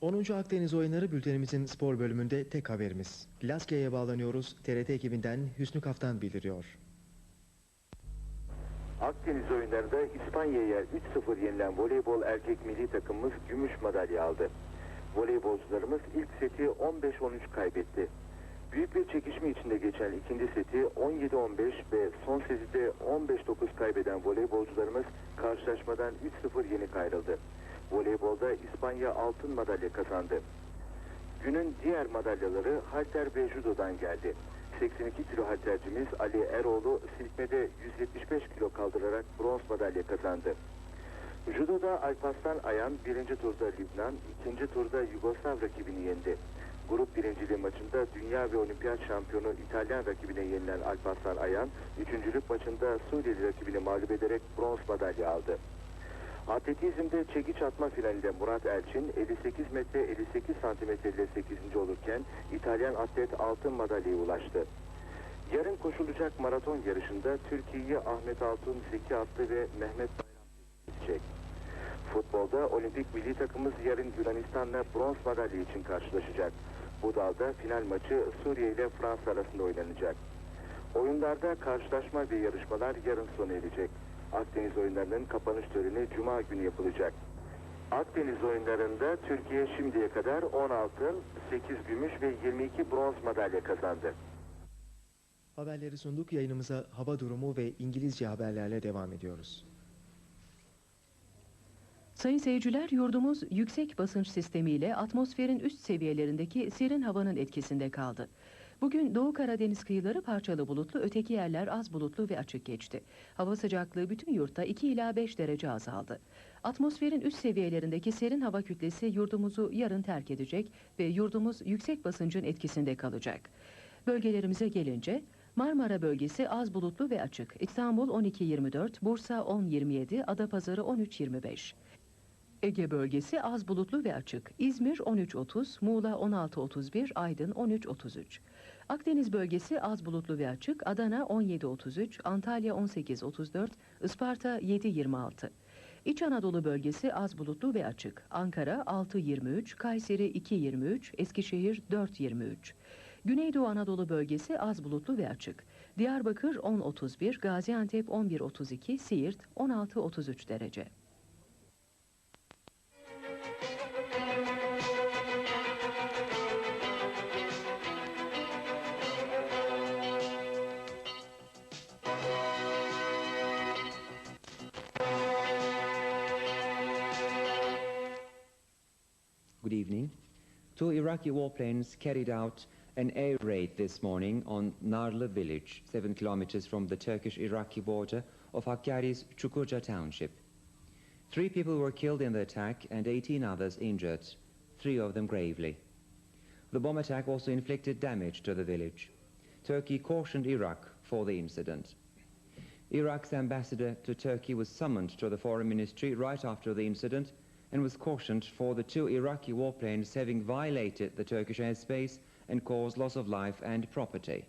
10. Akdeniz Oyunları bültenimizin spor bölümünde tek haberimiz. Laskia'ya bağlanıyoruz. TRT ekibinden Hüsnü Kaftan bildiriyor. Akdeniz oyunlarında İspanya'ya 3-0 yenilen voleybol erkek milli takımımız gümüş madalya aldı. Voleybolcularımız ilk seti 15-13 kaybetti. Büyük bir çekişme içinde geçen ikinci seti 17-15 ve son seti de 15-9 kaybeden voleybolcularımız karşılaşmadan 3-0 yenik ayrıldı. Voleybolda İspanya altın madalya kazandı. Günün diğer madalyaları halter ve judodan geldi. 82 kilo haltercimiz Ali Eroğlu silkmede 175 kilo kaldırarak bronz madalya kazandı. Judoda Alparslan Ayan birinci turda Lübnan, ikinci turda Yugoslav rakibini yendi. Grup birinciliği maçında dünya ve olimpiyat şampiyonu İtalyan rakibine yenilen Alparslan Ayan, üçüncülük maçında Suriyeli rakibini mağlup ederek bronz madalya aldı. Atletizmde çekiç atma finalinde Murat Elçin 58 metre 58 santimetre ile 8. olurken İtalyan atlet altın madalyaya ulaştı. Yarın koşulacak maraton yarışında Türkiye'yi Ahmet Altun, Zeki Atlı ve Mehmet Bayram edecek. Futbolda olimpik milli takımımız yarın Yunanistan'la bronz madalya için karşılaşacak. Bu dalda final maçı Suriye ile Fransa arasında oynanacak. Oyunlarda karşılaşma ve yarışmalar yarın sona erecek. Akdeniz oyunlarının kapanış töreni Cuma günü yapılacak. Akdeniz oyunlarında Türkiye şimdiye kadar 10 altın, 8 gümüş ve 22 bronz madalya kazandı. Haberleri sunduk. Yayınımıza hava durumu ve İngilizce haberlerle devam ediyoruz. Sayın seyirciler, yurdumuz yüksek basınç sistemiyle atmosferin üst seviyelerindeki serin havanın etkisinde kaldı. Bugün Doğu Karadeniz kıyıları parçalı bulutlu, öteki yerler az bulutlu ve açık geçti. Hava sıcaklığı bütün yurtta 2 ila 5 derece azaldı. Atmosferin üst seviyelerindeki serin hava kütlesi yurdumuzu yarın terk edecek ve yurdumuz yüksek basıncın etkisinde kalacak. Bölgelerimize gelince, Marmara bölgesi az bulutlu ve açık. İstanbul 12-24, Bursa 10-27, Adapazarı 13-25. Ege bölgesi az bulutlu ve açık. İzmir 13-30, Muğla 16-31, Aydın 13-33. Akdeniz bölgesi az bulutlu ve açık. Adana 17-33, Antalya 18-34, Isparta 7-26. İç Anadolu bölgesi az bulutlu ve açık. Ankara 6-23, Kayseri 2-23, Eskişehir 4-23. Güneydoğu Anadolu bölgesi az bulutlu ve açık. Diyarbakır 10-31, Gaziantep 11-32, Siirt 16-33 derece. Good evening. Two Iraqi warplanes carried out an air raid this morning on Narlı village, 7 kilometers from the Turkish-Iraqi border of Hakkari's Çukurca township. 3 people were killed in the attack and 18 others injured, 3 of them gravely. The bomb attack also inflicted damage to the village. Turkey cautioned Iraq for the incident. Iraq's ambassador to Turkey was summoned to the foreign ministry right after the incident and was cautioned for the 2 Iraqi warplanes having violated the Turkish airspace and caused loss of life and property.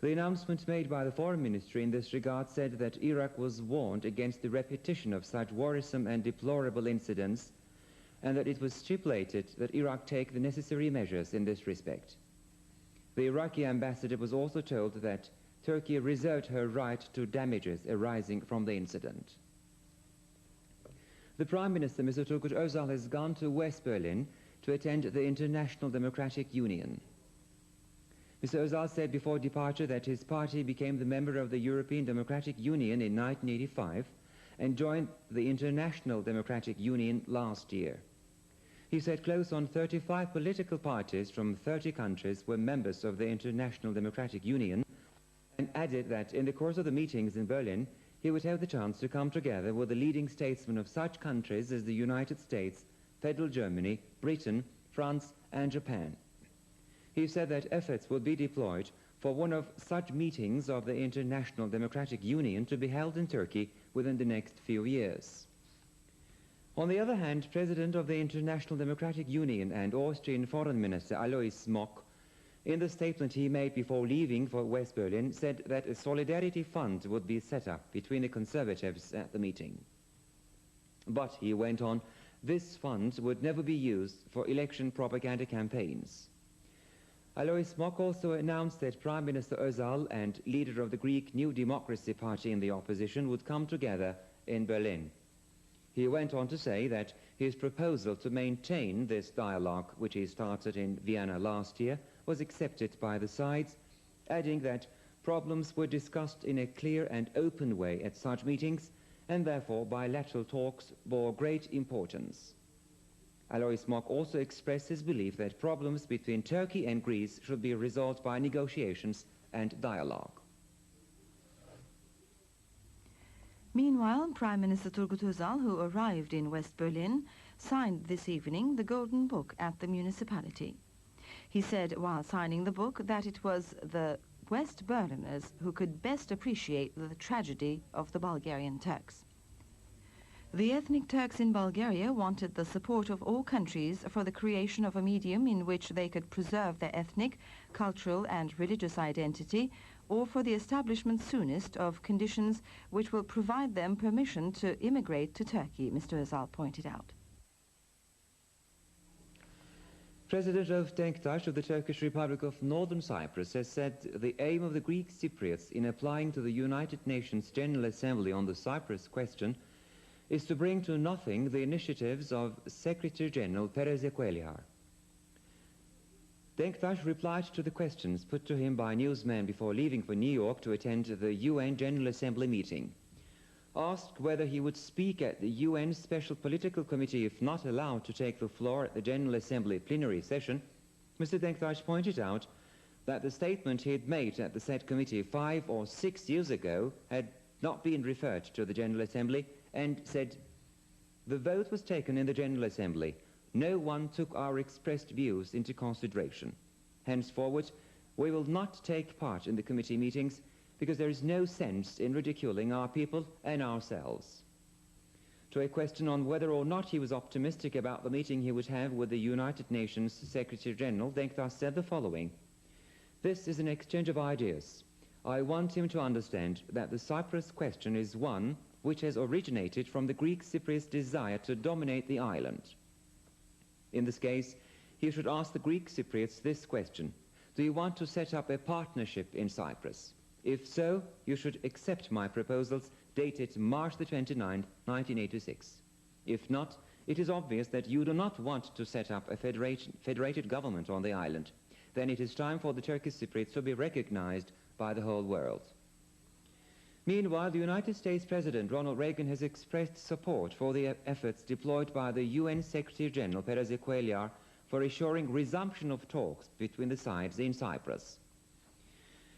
The announcement made by the foreign ministry in this regard said that Iraq was warned against the repetition of such worrisome and deplorable incidents and that it was stipulated that Iraq take the necessary measures in this respect. The Iraqi ambassador was also told that Turkey reserved her right to damages arising from the incident. The Prime Minister, Mr. Turgut Özal, has gone to West Berlin to attend the International Democratic Union. Mr. Özal said before departure that his party became the member of the European Democratic Union in 1985 and joined the International Democratic Union last year. He said close on 35 political parties from 30 countries were members of the International Democratic Union and added that in the course of the meetings in Berlin, he would have the chance to come together with the leading statesmen of such countries as the United States, Federal Germany, Britain, France and Japan. He said that efforts will be deployed for one of such meetings of the International Democratic Union to be held in Turkey within the next few years. On the other hand, President of the International Democratic Union and Austrian Foreign Minister Alois Mock, in the statement he made before leaving for West Berlin, said that a solidarity fund would be set up between the conservatives at the meeting. But, he went on, this fund would never be used for election propaganda campaigns. Alois Mock also announced that Prime Minister Özal and leader of the Greek New Democracy Party in the opposition would come together in Berlin. He went on to say that his proposal to maintain this dialogue, which he started in Vienna last year, was accepted by the sides, adding that problems were discussed in a clear and open way at such meetings, and therefore bilateral talks bore great importance. Alois Mock also expressed his belief that problems between Turkey and Greece should be resolved by negotiations and dialogue. Meanwhile, Prime Minister Turgut Özal, who arrived in West Berlin, signed this evening the Golden Book at the municipality. He said while signing the book that it was the West Berliners who could best appreciate the tragedy of the Bulgarian Turks. The ethnic Turks in Bulgaria wanted the support of all countries for the creation of a medium in which they could preserve their ethnic, cultural and religious identity, or for the establishment soonest of conditions which will provide them permission to immigrate to Turkey, Mr. Özal pointed out. President of Denktaş of the Turkish Republic of Northern Cyprus has said the aim of the Greek Cypriots in applying to the United Nations General Assembly on the Cyprus question is to bring to nothing the initiatives of Secretary General Perez Ekweliar. Denktaş replied to the questions put to him by newsmen before leaving for New York to attend the UN General Assembly meeting. Asked whether he would speak at the UN Special Political Committee if not allowed to take the floor at the General Assembly plenary session, Mr. Denktaş pointed out that the statement he had made at the said committee 5 or 6 years ago had not been referred to the General Assembly, and said, "The vote was taken in the General Assembly. No one took our expressed views into consideration. Henceforward, we will not take part in the committee meetings because there is no sense in ridiculing our people and ourselves." To a question on whether or not he was optimistic about the meeting he would have with the United Nations Secretary General, Denktaş said the following: "This is an exchange of ideas. I want him to understand that the Cyprus question is one which has originated from the Greek Cypriots' desire to dominate the island. In this case, he should ask the Greek Cypriots this question: do you want to set up a partnership in Cyprus? If so, you should accept my proposals dated March the 29th, 1986. If not, it is obvious that you do not want to set up a federated government on the island. Then it is time for the Turkish Cypriots to be recognized by the whole world." Meanwhile, the United States President Ronald Reagan has expressed support for the efforts deployed by the UN Secretary General Perez Ekweliar for assuring resumption of talks between the sides in Cyprus.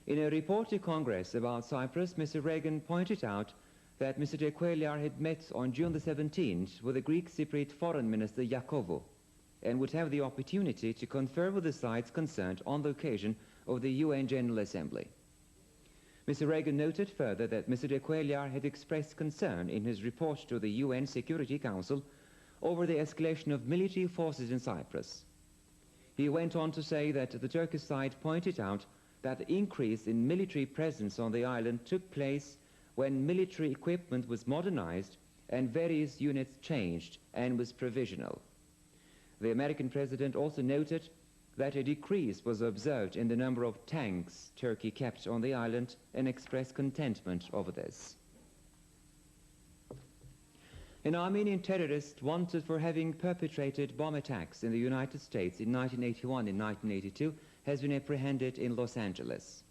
In a report to Congress about Cyprus, Mr. Reagan pointed out that Mr. Ekweliar had met on June the 17th with the Greek Cypriot Foreign Minister Iakovou and would have the opportunity to confer with the sides concerned on the occasion of the UN General Assembly. Mr. Reagan noted further that Mr. Ekweliar had expressed concern in his report to the UN Security Council over the escalation of military forces in Cyprus. He went on to say that the Turkish side pointed out that the increase in military presence on the island took place when military equipment was modernized and various units changed and was provisional. The American president also noted that a decrease was observed in the number of tanks Turkey kept on the island and expressed contentment over this. An Armenian terrorist wanted for having perpetrated bomb attacks in the United States in 1981 and 1982 has been apprehended in Los Angeles.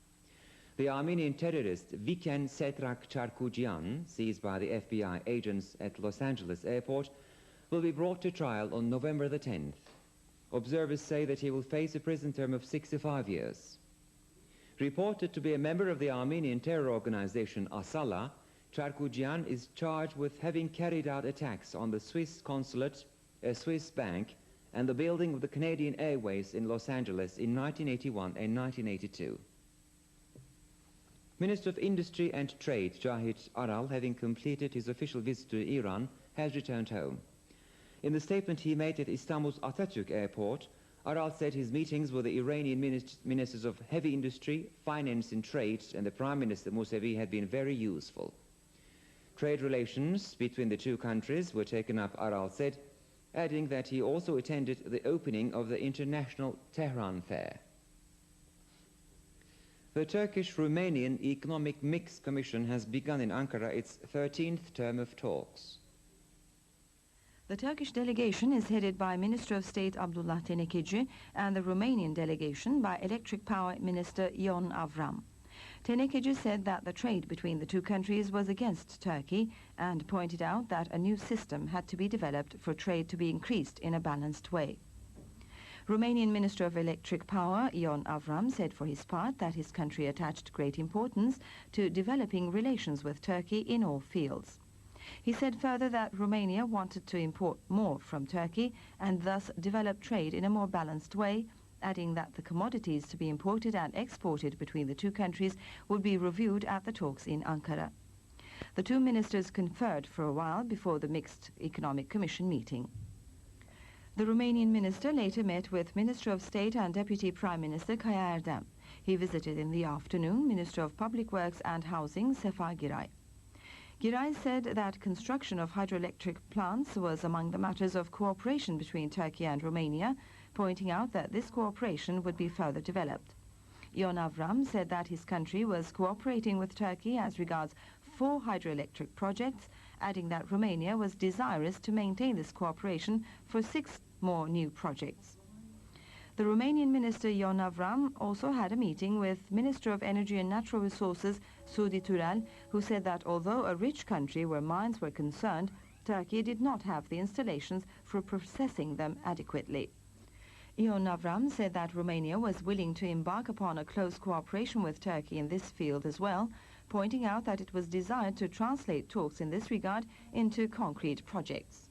The Armenian terrorist Viken Setrak Charkujian, seized by the FBI agents at Los Angeles airport, will be brought to trial on November the 10th. Observers say that he will face a prison term of 65 years. Reported to be a member of the Armenian terror organization Asala, Charkujian is charged with having carried out attacks on the Swiss consulate, a Swiss bank, and the building of the Canadian Airways in Los Angeles in 1981 and 1982. Minister of Industry and Trade Cahit Aral, having completed his official visit to Iran, has returned home. In the statement he made at Istanbul's Atatürk airport, Aral said his meetings with the Iranian ministers of heavy industry, finance and trade and the Prime Minister Musavi had been very useful. Trade relations between the two countries were taken up, Aral said, adding that he also attended the opening of the International Tehran Fair. The Turkish-Romanian Economic Mix Commission has begun in Ankara its 13th term of talks. The Turkish delegation is headed by Minister of State Abdullah Tenekeci and the Romanian delegation by Electric Power Minister Ion Avram. Tenekeci said that the trade between the two countries was against Turkey and pointed out that a new system had to be developed for trade to be increased in a balanced way. Romanian Minister of Electric Power Ion Avram said for his part that his country attached great importance to developing relations with Turkey in all fields. He said further that Romania wanted to import more from Turkey and thus develop trade in a more balanced way, adding that the commodities to be imported and exported between the two countries would be reviewed at the talks in Ankara. The two ministers conferred for a while before the Mixed Economic Commission meeting. The Romanian minister later met with Minister of State and Deputy Prime Minister Kaya Erdem. He visited in the afternoon Minister of Public Works and Housing Sefa Giray. Giray said that construction of hydroelectric plants was among the matters of cooperation between Turkey and Romania, pointing out that this cooperation would be further developed. Ion Avram said that his country was cooperating with Turkey as regards 4 hydroelectric projects, adding that Romania was desirous to maintain this cooperation for 6 more new projects. The Romanian Minister Ion Avram also had a meeting with Minister of Energy and Natural Resources Sudi Turel, who said that although a rich country where mines were concerned, Turkey did not have the installations for processing them adequately. Ion Avram said that Romania was willing to embark upon a close cooperation with Turkey in this field as well, pointing out that it was desired to translate talks in this regard into concrete projects.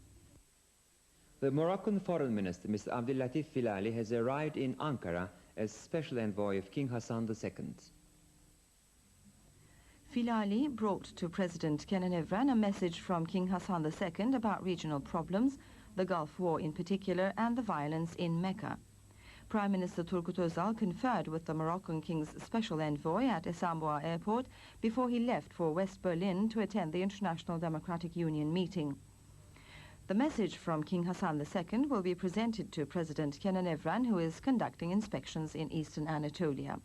The Moroccan Foreign Minister, Mr. Abdelatif Filali, has arrived in Ankara as Special Envoy of King Hassan II. Filali brought to President Kenan Evren a message from King Hassan II about regional problems, the Gulf War in particular, and the violence in Mecca. Prime Minister Turgut Özal conferred with the Moroccan King's Special Envoy at Esenboğa Airport before he left for West Berlin to attend the International Democratic Union meeting. The message from King Hassan II will be presented to President Kenan Evren, who is conducting inspections in eastern Anatolia.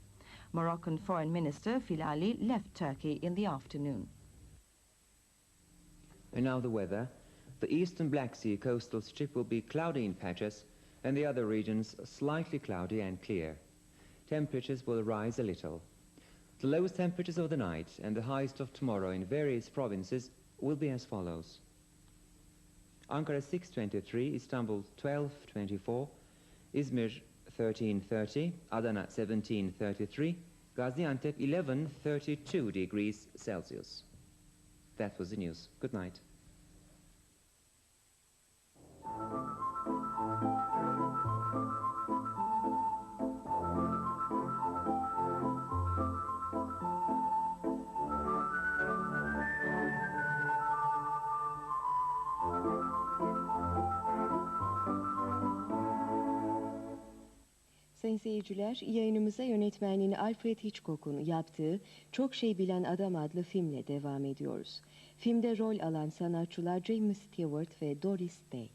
Moroccan Foreign Minister Filali left Turkey in the afternoon. And now the weather. The eastern Black Sea coastal strip will be cloudy in patches, and the other regions slightly cloudy and clear. Temperatures will rise a little. The lowest temperatures of the night and the highest of tomorrow in various provinces will be as follows. Ankara 6:23, Istanbul 12:24, Izmir 13:30, Adana 17:33, Gaziantep 11:32 degrees Celsius. That was the news. Good night. Sayın seyirciler, yayınımıza yönetmenliğini Alfred Hitchcock'un yaptığı Çok Şey Bilen Adam adlı filmle devam ediyoruz. Filmde rol alan sanatçılar James Stewart ve Doris Day.